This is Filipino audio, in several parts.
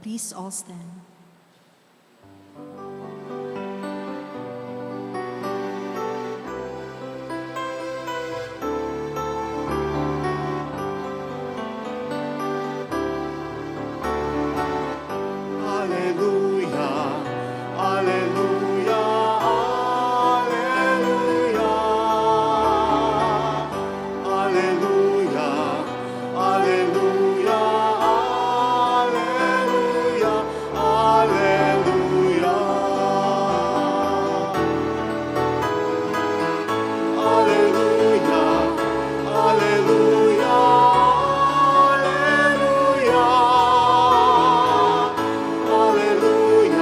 Please all stand. Hallelujah, hallelujah, hallelujah, hallelujah, hallelujah, hallelujah, hallelujah, hallelujah, hallelujah, hallelujah, hallelujah,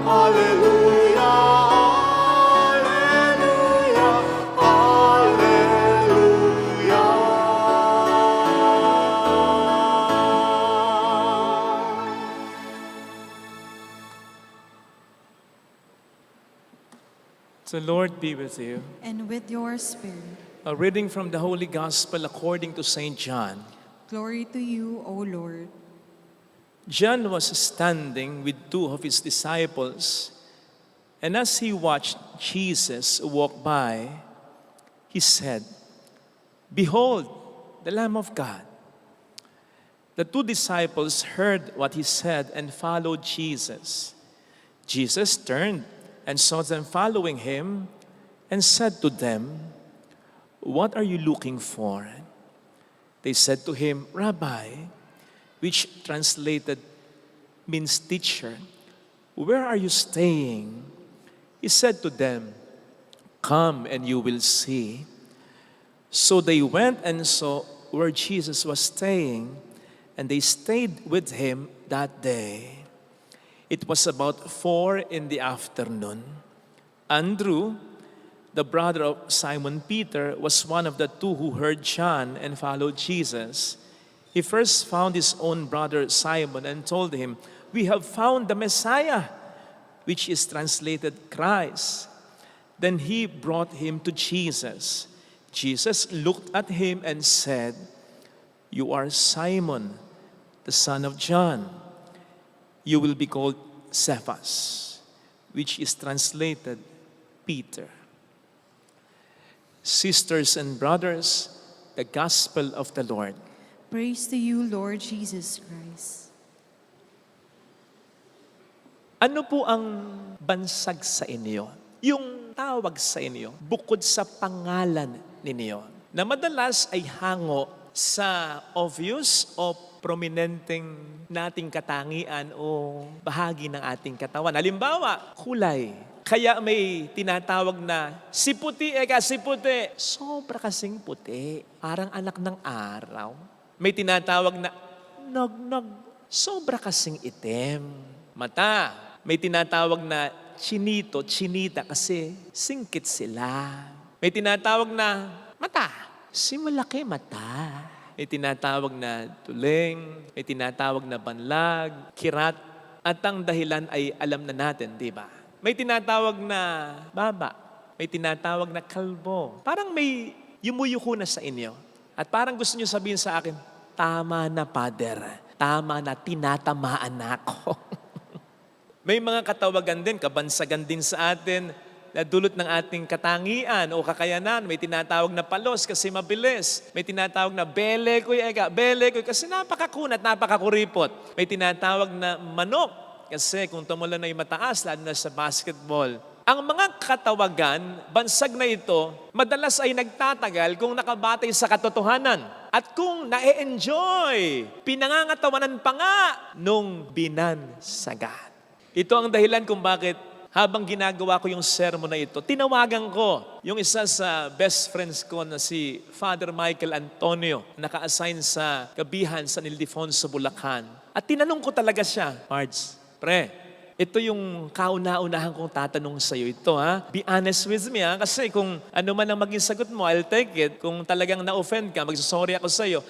hallelujah. The Lord be with you. And with your spirit, A reading from the Holy Gospel according to St. John. glory to you, O Lord. John was standing with two of his disciples, and as he watched Jesus walk by, he said, "Behold, the Lamb of God." The two disciples heard what he said and followed Jesus. Jesus turned and saw them following him and said to them, "What are you looking for?" They said to him, "Rabbi," which translated means teacher, "where are you staying?" He said to them, "Come and you will see." So they went and saw where Jesus was staying, and they stayed with him that day. It was about 4 p.m. Andrew, the brother of Simon Peter, was one of the two who heard John and followed Jesus. He first found his own brother Simon and told him, "We have found the Messiah," which is translated Christ. Then he brought him to Jesus. Jesus looked at him and said, "You are Simon, the son of John. You will be called Cephas," which is translated Peter. Sisters and brothers, the Gospel of the Lord. Praise to you, Lord Jesus Christ. Ano po ang bansag sa inyo? Yung tawag sa inyo, bukod sa pangalan ninyo, na madalas ay hango sa obvious o prominenteng nating katangian o bahagi ng ating katawan. Halimbawa, kulay. Kaya may tinatawag na, "Si puti si puti." Sobra kasing puti. Parang anak ng araw. May tinatawag na, "Nog-nog." Sobra kasing itim. Mata. May tinatawag na, "Chinito, chinita," kasi singkit sila. May tinatawag na, "Mata." Si malaki mata. May tinatawag na tuling, may tinatawag na banlag, kirat, at ang dahilan ay alam na natin, di ba? May tinatawag na baba, may tinatawag na kalbo. Parang may yumuyuko na sa inyo. At parang gusto nyo sabihin sa akin, "Tama na, Father. Tama na, tinatamaan na ako." May mga katawagan din, kabansagan din sa atin, na dulot ng ating katangian o kakayanan. May tinatawag na palos kasi mabilis. May tinatawag na belekoy kasi napakakunat, napakakuripot. May tinatawag na manok kasi kung tumulan ay mataas, lalo na sa basketball. Ang mga katawagan, bansag na ito, madalas ay nagtatagal kung nakabatay sa katotohanan. At kung na-enjoy, pinangangatawanan pa nga nung binansagan. Ito ang dahilan kung bakit habang ginagawa ko yung sermon na ito, tinawagan ko yung isa sa best friends ko na si Father Michael Antonio, naka-assign sa Kabihan San Ildefonso, Bulacan. At tinanong ko talaga siya, "Mards, pre, ito yung kauna-unahan kong tatanong sa iyo ito, ha? Be honest with me, ha? Kasi kung ano man ang maging sagot mo, I'll take it. Kung talagang na-offend ka, magsasorry ako sa iyo.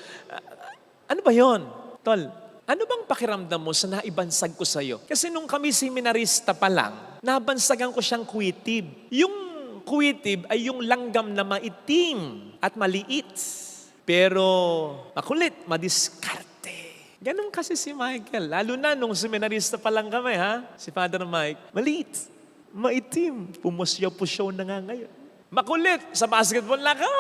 Ano ba yon, Tol? Ano bang pakiramdam mo sa naibansag ko sa iyo? Kasi nung kami seminarista pa lang, nabansagan ko siyang kuwitib. Yung kuwitib ay yung langgam na maitim at maliit. Pero makulit, madiskarte. Ganun kasi si Michael. Lalo na nung seminarista pa lang kami, ha? Si Father Mike, maliit, maitim, pumusyaw-pusyaw na nga ngayon. Makulit, sa basketball lang ako.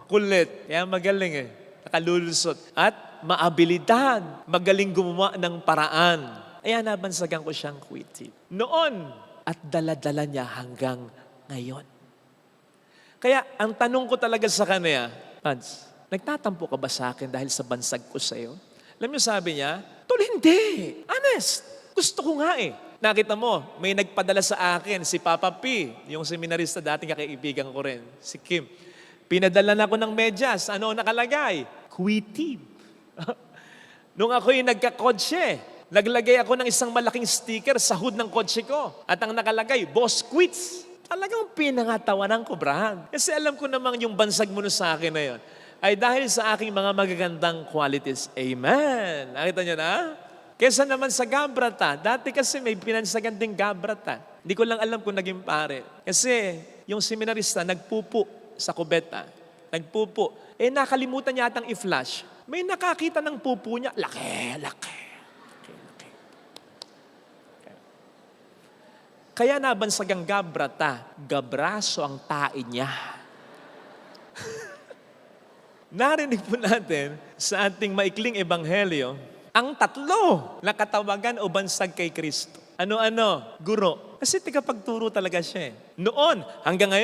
Kulit, kaya magaling eh. Nakalulusot. At maabilidad, magaling gumawa ng paraan. Kaya nabansagan ko siyang quitty. Noon, at dala-dala niya hanggang ngayon. Kaya ang tanong ko talaga sa kanya, Pads, nagtatampo ka ba sa akin dahil sa bansag ko sa iyo? Alam niyo sabi niya, Tol, hindi. Honest. Gusto ko nga eh. Nakita mo, may nagpadala sa akin, si Papa P, yung seminarista dating kakaibigan ko rin, si Kim. Pinadala na ako ng medyas. Ano nakalagay? Quitty. Nung ako'y nagkakotse, naglagay ako ng isang malaking sticker sa hood ng kotse ko. At ang nakalagay, Boss Quits. Talagang pinangatawanan ko, Brad. Kasi alam ko namang yung bansag mo sa akin na yun ay dahil sa aking mga magagandang qualities. Amen. Nakita niyo na? Kesa naman sa Gabrata. Dati kasi may pinansagan ding Gabrata. Hindi ko lang alam kung naging pare. Kasi yung seminarista nagpupo sa kubeta. Nagpupo. Nakalimutan niya atang i-flash. May nakakita ng pupo niya. Laki, laki. Kaya nabansagang Gabrata, gabraso ang tae niya. Narinig po natin sa ating maikling ebanghelyo, ang tatlo na katawagan o bansag kay Kristo. Ano-ano? Guro. Kasi tigapagturo talaga siya eh. Noon, hanggang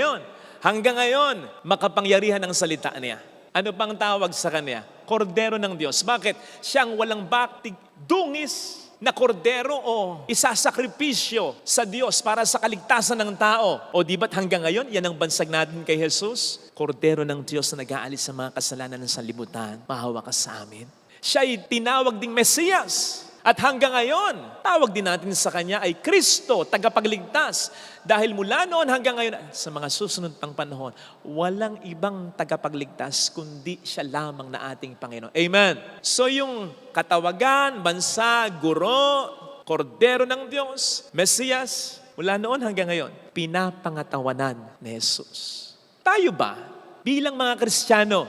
ngayon, makapangyarihan ang salita niya. Ano pang tawag sa kanya? Kordero ng Diyos. Bakit? Siyang walang baktig, dungis na kordero o isasakripisyo sa Diyos para sa kaligtasan ng tao. O di ba't hanggang ngayon, yan ang bansag natin kay Jesus? Kordero ng Diyos na nag-aalis sa mga kasalanan ng sanlibutan. Mahawa ka sa amin. Siya ay tinawag ding Mesiyas. At hanggang ngayon, tawag din natin sa Kanya ay Kristo, tagapagligtas. Dahil mula noon hanggang ngayon, sa mga susunod pang panahon, walang ibang tagapagligtas kundi siya lamang na ating Panginoon. Amen. So yung katawagan, bansa, guro, kordero ng Diyos, Mesiyas, mula noon hanggang ngayon, pinapangatawanan ni Jesus. Tayo ba, bilang mga Kristiyano,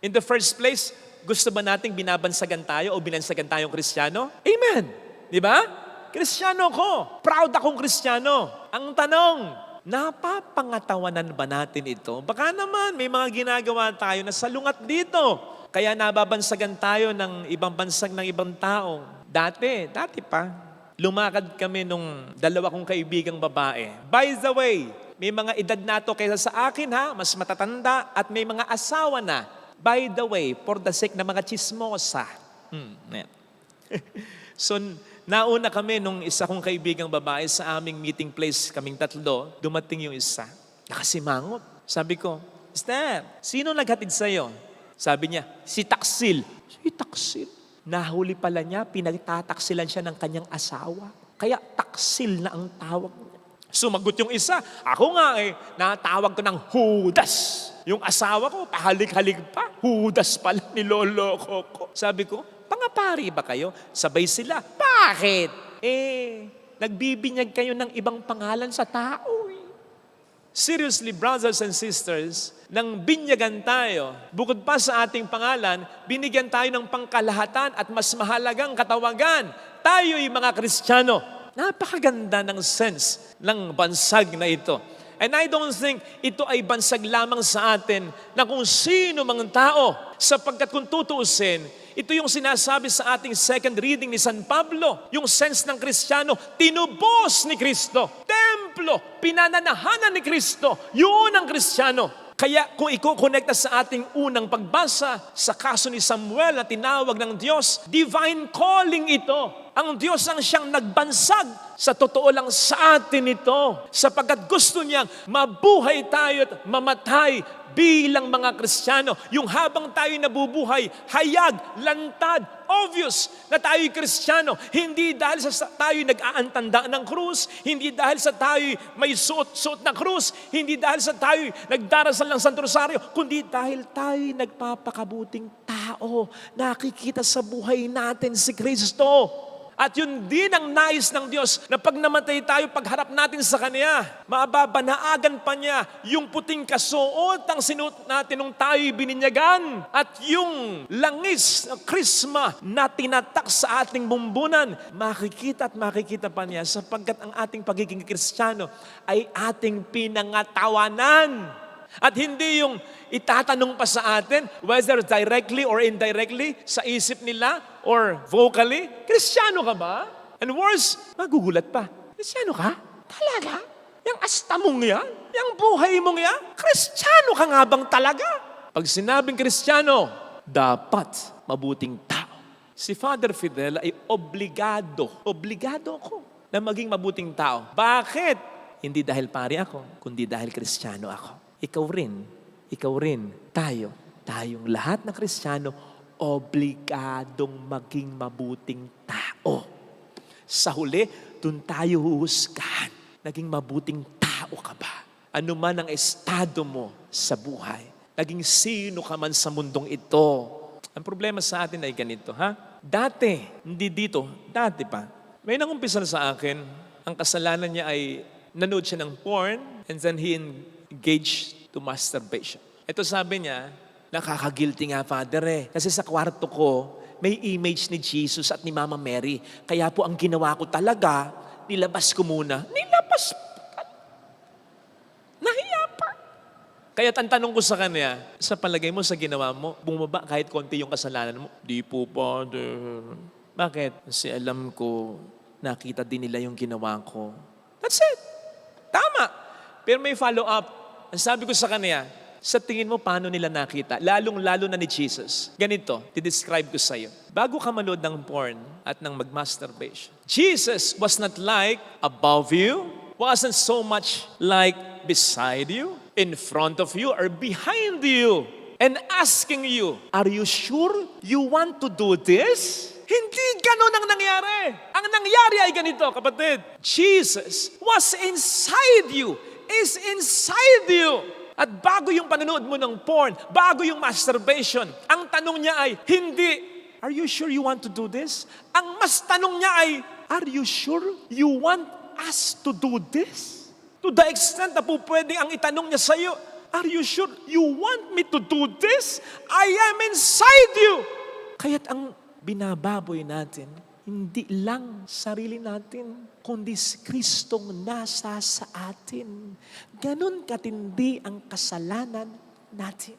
in the first place, gusto ba nating binabansagan tayo o binansagan tayong Kristiyano? Amen. Di ba? Kristiyano ko. Proud akong Kristiyano. Ang tanong, napapangatawanan ba natin ito? Baka naman may mga ginagawa tayo na salungat dito. Kaya nababansagan tayo ng ibang bansag ng ibang tao. Dati pa, lumakad kami nung dalawa kong kaibigang babae. By the way, may mga edad na to kaysa sa akin ha, mas matatanda at may mga asawa na. By the way, for the sake na mga chismosa. So, nauna kami nung isa kong kaibigang babae sa aming meeting place, kaming tatlo, dumating yung isa. Nakasimangot. Sabi ko, Esther, sino naghatid sa'yo? Sabi niya, si Taksil. Si Taksil? Nahuli pala niya, pinagtataksilan siya ng kanyang asawa. Kaya Taksil na ang tawag niya. Sumagot yung isa, ako nga natawag ko ng Judas. Yung asawa ko, pahalik-halik pa. Judas pala, niloloko ko. Sabi ko, pangapari ba kayo? Sabay sila. Bakit? Nagbibinyag kayo ng ibang pangalan sa tao. Seriously, brothers and sisters, nang binyagan tayo, bukod pa sa ating pangalan, binigyan tayo ng pangkalahatan at mas mahalagang katawagan. Tayo'y mga Kristiyano. Napakaganda ng sense ng bansag na ito. And I don't think ito ay bansag lamang sa atin na kung sino mang tao, sapagkat kung tutuusin, ito yung sinasabi sa ating second reading ni San Pablo, yung sense ng Kristiyano, tinubos ni Kristo. Templo, pinananahanan ni Kristo, yun ang Kristiyano. Kaya kung iko-connecta sa ating unang pagbasa sa kaso ni Samuel na tinawag ng Diyos, divine calling ito. Ang Diyos ang siyang nagbansag. Sa totoo lang sa atin ito. Sapagkat gusto niyang mabuhay tayo at mamatay bilang mga Kristiyano. Yung habang tayo nabubuhay, hayag, lantad, obvious na tayo'y Kristiyano. Hindi dahil sa tayo'y nag-aantanda ng krus, hindi dahil sa tayo'y may suot-suot na krus, hindi dahil sa tayo'y nagdarasal ng Santo Rosario, kundi dahil tayo'y nagpapakabuting tao. Nakikita sa buhay natin si Kristo. At yun din ang nais ng Diyos na pag namatay tayo, pagharap natin sa Kanya, mababanaagan pa niya yung puting kasuot ang sinuot natin nung tayo'y bininyagan at yung langis ng krisma na tinatak sa ating bumbunan, makikita at makikita pa niya sapagkat ang ating pagiging Kristiyano ay ating pinangatawanan. At hindi yung itatanong pa sa atin, whether directly or indirectly, sa isip nila or vocally, Kristiyano ka ba? And worse, magugulat pa. Kristiyano ka? Talaga? Yang asta mong yan? Yang buhay mong yan? Kristiyano ka nga bang talaga? Pag sinabing Kristiyano, dapat mabuting tao. Si Father Fidel ay obligado ako na maging mabuting tao. Bakit? Hindi dahil pari ako, kundi dahil Kristiyano ako. Ikaw rin, tayong lahat na Kristiyano, obligadong maging mabuting tao. Sa huli, dun tayo huhusgahan. Naging mabuting tao ka ba? Ano man ang estado mo sa buhay, naging sino ka man sa mundong ito. Ang problema sa atin ay ganito, ha? Dati, hindi dito, dati pa. May nangumpisa sa akin, ang kasalanan niya ay nanood siya ng porn and then he engaged to masturbation. Ito sabi niya, nakaka-guilty nga, Father Kasi sa kwarto ko, may image ni Jesus at ni Mama Mary. Kaya po ang ginawa ko talaga, nilabas ko muna. Nahiya pa. Kaya ang tanong ko sa kanya, sa palagay mo, sa ginawa mo, bumaba kahit konti yung kasalanan mo? Di po, Father. Bakit? Kasi alam ko, nakita din nila yung ginawa ko. That's it. Tama. Pero may follow-up. Ang sabi ko sa kanya, sa tingin mo paano nila nakita? Lalong-lalo na ni Jesus. Ganito, describe ko sa iyo. Bago ka manood ng porn at ng mag-masturbation, Jesus was not like above you, wasn't so much like beside you, in front of you, or behind you, and asking you, are you sure you want to do this? Hindi ganun ang nangyari. Ang nangyari ay ganito, kapatid. Jesus was inside you, is inside you. At bago yung panonood mo ng porn, bago yung masturbation, ang tanong niya ay, hindi, are you sure you want to do this? Ang mas tanong niya ay, are you sure you want us to do this? To the extent na po pwede ang itanong niya sa iyo, are you sure you want me to do this? I am inside you. Kaya't ang binababoy natin, hindi lang sarili natin, kundi si Kristong nasa sa atin. Ganon katindi ang kasalanan natin.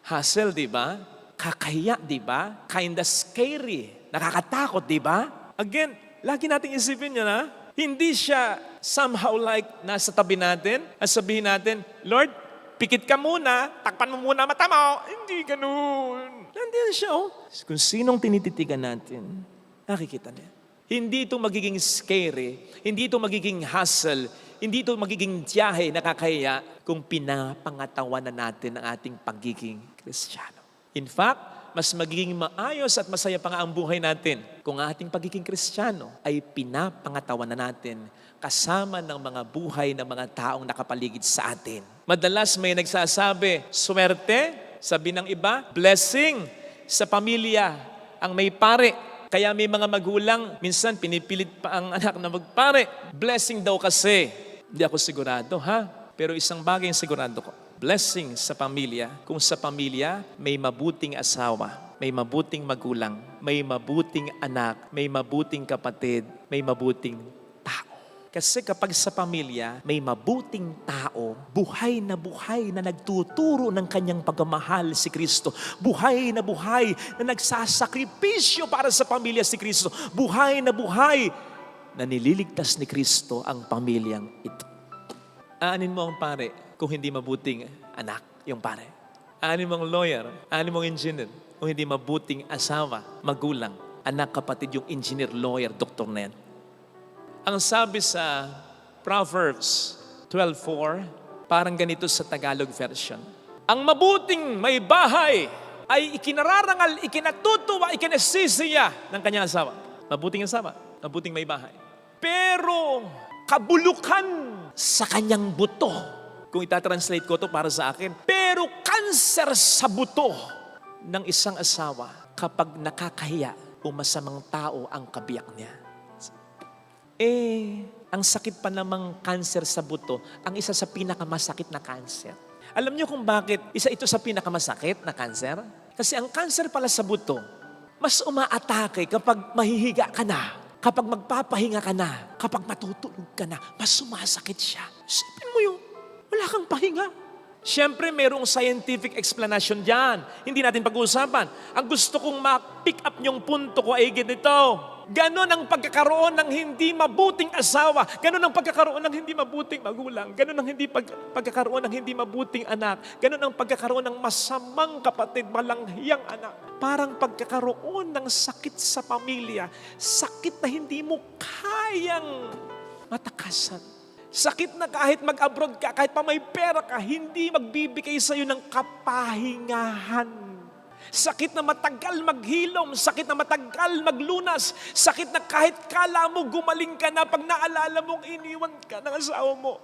Hassle, di ba? Kakahiya, di ba? Kinda scary. Nakakatakot, di ba? Again, lagi nating isipin yan, ha? Hindi siya somehow like nasa tabi natin at sabihin natin, Lord, pikit ka muna, takpan mo muna mata mo. Hindi ganun. Nandiyan siya, oh. Kung sinong tinititigan natin, nakikita niya. Hindi ito magiging scary, hindi ito magiging hassle, hindi ito magiging tiyahe, nakakahiya kung pinapangatawan na natin ang ating pagiging Kristiyano. In fact, mas magiging maayos at masaya pa nga ang buhay natin kung ating pagiging Kristiyano ay pinapangatawan na natin kasama ng mga buhay ng mga taong nakapaligid sa atin. Madalas may nagsasabi, swerte, sabi ng iba, blessing sa pamilya ang may pare. Kaya may mga magulang, minsan pinipilit pa ang anak na magpare. Blessing daw kasi. Hindi ako sigurado, ha? Pero isang bagay ang sigurado ko. Blessing sa pamilya. Kung sa pamilya, may mabuting asawa, may mabuting magulang, may mabuting anak, may mabuting kapatid, may mabuting tao. Kasi kapag sa pamilya, may mabuting tao, buhay na nagtuturo ng kanyang pagmamahal si Kristo. Buhay na nagsasakripisyo para sa pamilya si Kristo. Buhay na nililigtas ni Kristo ang pamilyang ito. Aanin mo ang pare kung hindi mabuting anak yung pare. Aanin mo ang lawyer, aanin mo ang engineer kung hindi mabuting asawa, magulang, anak, kapatid, yung engineer, lawyer, doktor na yan. Ang sabi sa Proverbs 12:4, parang ganito sa Tagalog version. Ang mabuting may bahay ay ikinararangal, ikinatutuwa, ikinasisiya ng kanyang asawa. Mabuting asawa, mabuting may bahay. Pero kabulukan sa kanyang buto. Kung itatranslate ko to para sa akin, pero cancer sa buto ng isang asawa kapag nakakahiya o masamang tao ang kabiyak niya. Ang sakit pa namang cancer sa buto, ang isa sa pinakamasakit na cancer. Alam niyo kung bakit isa ito sa pinakamasakit na cancer? Kasi ang cancer pala sa buto, mas umaatake kapag mahihiga ka na, kapag magpapahinga ka na, kapag matutulog ka na, mas sumasakit siya. Isipin mo yun, wala kang pahinga. Siyempre, mayroong scientific explanation dyan. Hindi natin pag-uusapan. Ang gusto kong ma-pick up yung punto ko ay ganito. Ganon ang pagkakaroon ng hindi mabuting asawa. Ganon ang pagkakaroon ng hindi mabuting magulang. Ganon ang pagkakaroon ng hindi mabuting anak. Ganon ang pagkakaroon ng masamang kapatid, malanghiyang anak. Parang pagkakaroon ng sakit sa pamilya. Sakit na hindi mo kayang matakasan. Sakit na kahit mag-abroad ka, kahit pa may pera ka, hindi magbibigay sa iyo ng kapahingahan. Sakit na matagal maghilom, sakit na matagal maglunas, sakit na kahit kala mo gumaling ka na pag naalala mong iniwan ka ng asawa mo,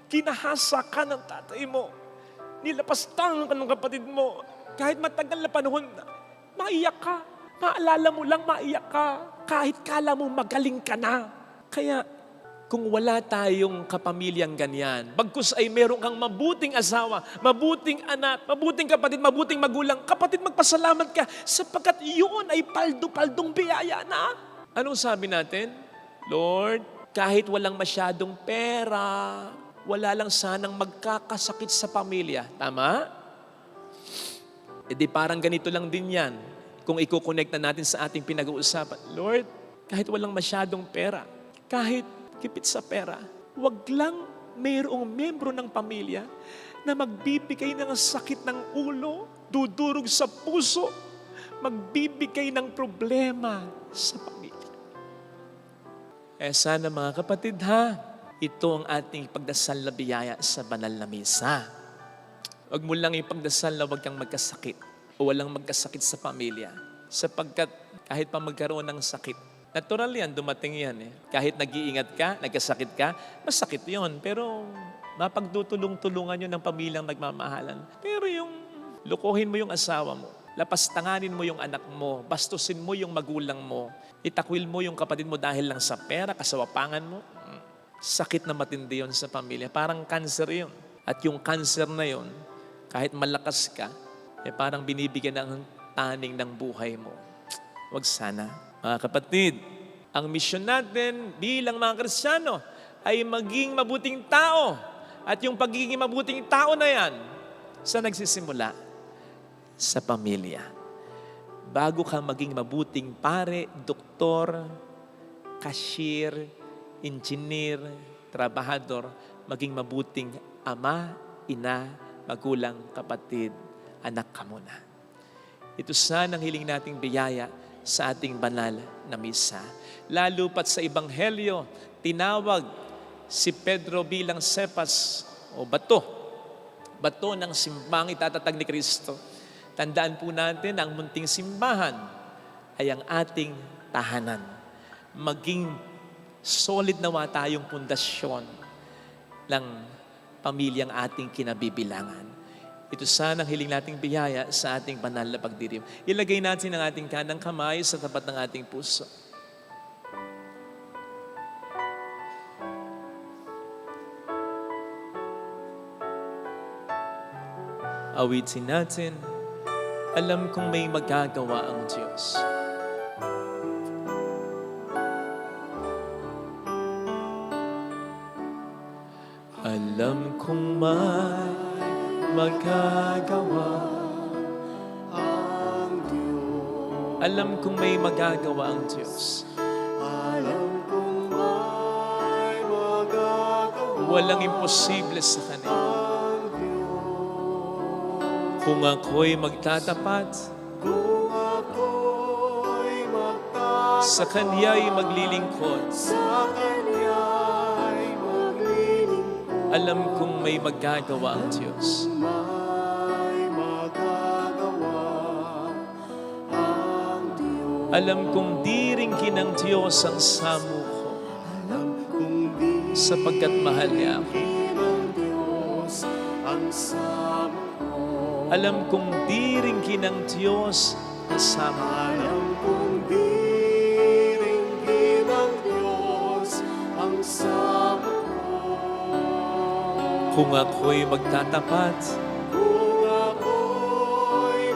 kinahasa ka ng tatay mo, nilapastan ka ng kapatid mo, kahit matagal na panahon, maiyak ka. Maalala mo lang, maiyak ka. Kahit kala mo magaling ka na. Kaya, kung wala tayong kapamilyang ganyan, bagkus ay meron kang mabuting asawa, mabuting anak, mabuting kapatid, mabuting magulang, kapatid magpasalamat ka sapagkat yun ay paldo-paldong biyaya na. Anong sabi natin? Lord, kahit walang masyadong pera, wala lang sanang magkakasakit sa pamilya. Tama? E di parang ganito lang din yan kung i-connect na natin sa ating pinag-uusapan. Lord, kahit walang masyadong pera, kahit kipit sa pera, wag lang mayroong membro ng pamilya na magbibigay ng sakit ng ulo, dudurog sa puso, magbibigay ng problema sa pamilya. Sana mga kapatid ito ang ating pagdasal na biyaya sa banal na misa. Wag mo lang ipagdasal na wag kang magkasakit o walang magkasakit sa pamilya. Sapagkat kahit pa magkaroon ng sakit, natural yan, dumating yan Kahit nag-iingat ka, nagkasakit ka, masakit yon. Pero mapagdutulong-tulungan yun ng pamilyang nagmamahalan. Pero yung lukuhin mo yung asawa mo, lapastanganin mo yung anak mo, bastusin mo yung magulang mo, itakwil mo yung kapatid mo dahil lang sa pera, kasawapangan mo, sakit na matindi yon sa pamilya. Parang cancer yun. At yung cancer na yon, kahit malakas ka, parang binibigyan ng taning ng buhay mo. Wag sana. Mga kapatid, ang misyon natin bilang mga Kristiyano ay maging mabuting tao. At yung pagiging mabuting tao na yan, saan nagsisimula? Sa pamilya. Bago ka maging mabuting pare, doktor, cashier, engineer, trabahador, maging mabuting ama, ina, magulang, kapatid, anak ka muna. Ito sana ang hiling nating biyaya sa ating banal na misa. Lalo pat sa Ebanghelyo, tinawag si Pedro bilang Cephas o bato. Bato ng simbang itatatag ni Kristo. Tandaan po natin, ang munting simbahan ay ang ating tahanan. Maging solid nawa tayong pundasyon ng pamilyang ating kinabibilangan. Ito sana ang hiling nating biyaya sa ating banal na pagdiriw. Ilagay natin ang ating kanang kamay sa tapat ng ating puso. Awitin natin, alam kong may magagawa ang Diyos. Alam kong may magagawa ang Diyos. Alam kong may magagawa ang Diyos. Alam kong may magagawa Walang imposible sa Kanya. ang Diyos. Kung ako'y magtatapat, Kung ako'y magtatapat sa Kanya'y maglilingkod, sa Kanya'y maglilingkod, alam kong may magagawa ang Diyos. may magagawa ang Diyos. Alam kong diringkin ng Diyos ang samo ko, Alam kong di sapagkat mahal niya ako. ng Diyos ang sama ko. Alam kong diringkin ng Diyos ang samo ko. Alam kong di Kung ako'y magtatapat, Kung ako'y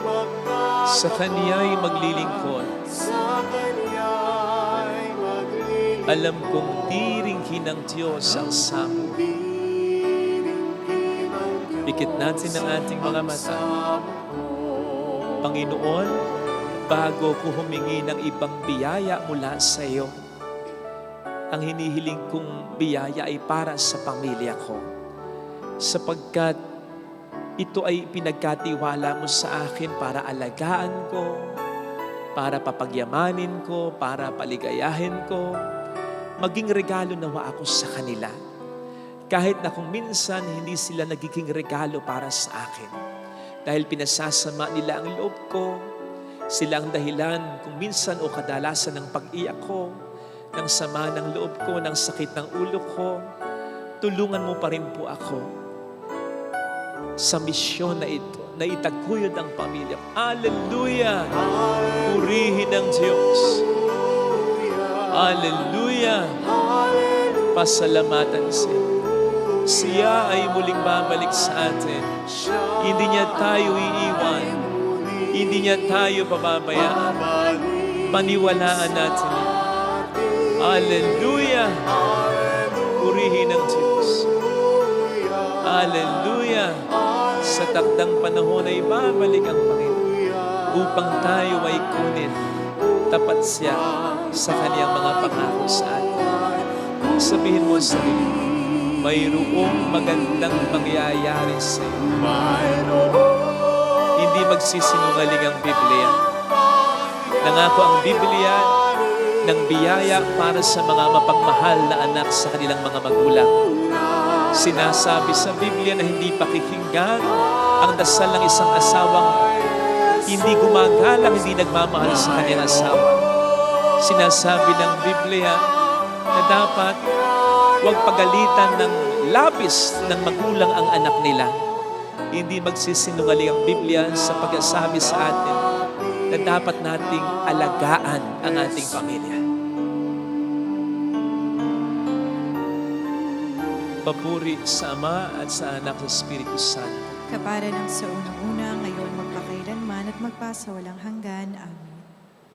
sa Kaniya'y maglilingkod, sa Kanya'y maglilingkod, alam kong diringhin ng Diyos ang samo. Pikit natin ang ating mga mata. Panginoon, bago ko humingi ng ibang biyaya mula sa iyo, ang hinihiling kong biyaya ay para sa pamilya ko. Sapagkat ito ay pinagkatiwala mo sa akin para alagaan ko, para papagyamanin ko, para paligayahin ko, maging regalo nawa ako sa kanila. Kahit na kung minsan hindi sila nagiging regalo para sa akin. Dahil pinasasama nila ang loob ko, sila ang dahilan kung minsan o kadalasan ng pag-iyak ko, ng sama ng loob ko, ng sakit ng ulo ko, tulungan mo pa rin po ako sa misyon na ito, na itaguyod ang pamilya. Hallelujah! Purihin ang Diyos. Hallelujah! Pasalamatan siya. Siya ay muling babalik sa atin. Hindi niya tayo iiwan. Hindi niya tayo pababayaan. Paniwalaan natin. Hallelujah! Purihin ang Diyos. Hallelujah! Sa takdang panahon ay babalik ang Panginoon upang tayo ay kunin. Tapat siya sa kaniyang mga pangako sa atin. Sabihin mo sa iyo, mayroong magandang mangyayari sa iyo. Hindi magsisinungaling ang Biblia. Nangako ang Biblia ng biyaya para sa mga mapagmahal na anak sa kanilang mga magulang. Sinasabi sa Biblia na hindi pakikinggan ang dasal ng isang asawang hindi gumagalang, hindi nagmamahal sa kanyang asawa. Sinasabi ng Biblia na dapat huwag pagalitan ng labis ng magulang ang anak nila. Hindi magsisinungaling ang Biblia sa pagsasabi sa atin na dapat nating alagaan ang ating pamilya. Papuri sa Ama at sa Anak at sa Espiritu Santo. Kapara ng sa unang-una, ngayon magpakailanman at magpasawalang hanggan. Amen.